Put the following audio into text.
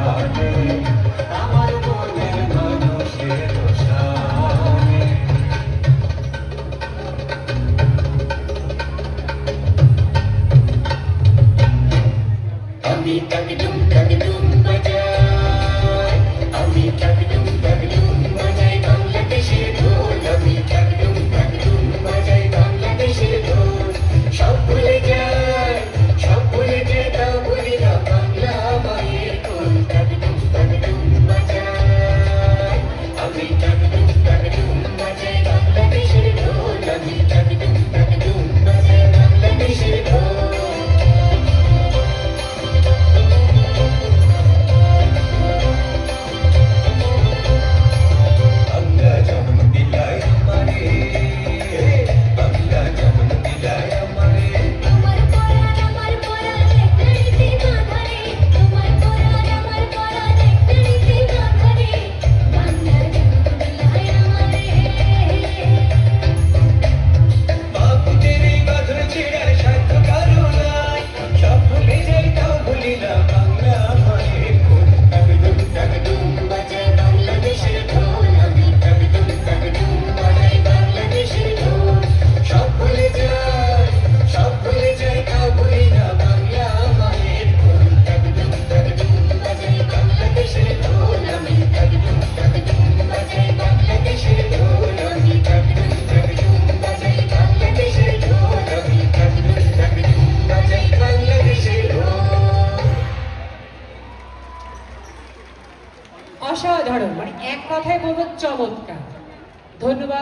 ঘাটে আমার মনের মানুষের সামনে। আমি টাকডুম টাকডুম বাজাই, আমি টাকডুম টাকডুম বাজাই বাংলাদেশের ঢোল। আমি টাকডুম টাকডুম বাজাই বাংলাদেশের ঢোল। সব ভুলে যায়, সব ভুলে যায়, তা ভুলি না বাংলা মায়ের কোল। টাকডুম টাকডুম বাজাই, আমি টাকডুম টাকডুম বাজাই বাংলাদেশের ঢোল। আমি টাকডুম টাকডুম বাজাই বাংলাদেশের ঢোল। বাংলা জন্ম দিলায় আমারে, বাংলা জন্ম দিলায় আমারে। তোমার পরাণ আমার পরাণ একটা রীতি বাঁধা রে, তোমার পরাণ আমার পরাণ একটা রীতি বাঁধা রে, বাংলা জন্ম দিলায় আমারে। বাপুদের এই বাঁধন ছেড়ার সাধ্য কারো নাই, সব ভুলে যাই তাও ভুলি না বাংলা মায়ের কোল। টাকডুম টাকডুম বাজায় বাংলাদেশের ঢোল। আমি টাকডুম টাকডুম বাজাই বাংলাদেশের ঢোল। সব ভুলে যাই, সব ভুলে যাই, তাও ভুলি না বাংলা মায়ের কোল। টাকডুম টাকডুম বাজাই বাংলাদেশের ঢোল। আমি টাকডুম টাকডুম বাজাই বাংলাদেশের ঢোল। আমি টাকডুম টাকডুম বাজাই বাংলাদেশের ঢোল। আমি টাকডুম টাকডুম বাজাই বাংলাদেশের ঢোল। অসাধারণ, মানে এক কথায় বলবো চমৎকার। ধন্যবাদ।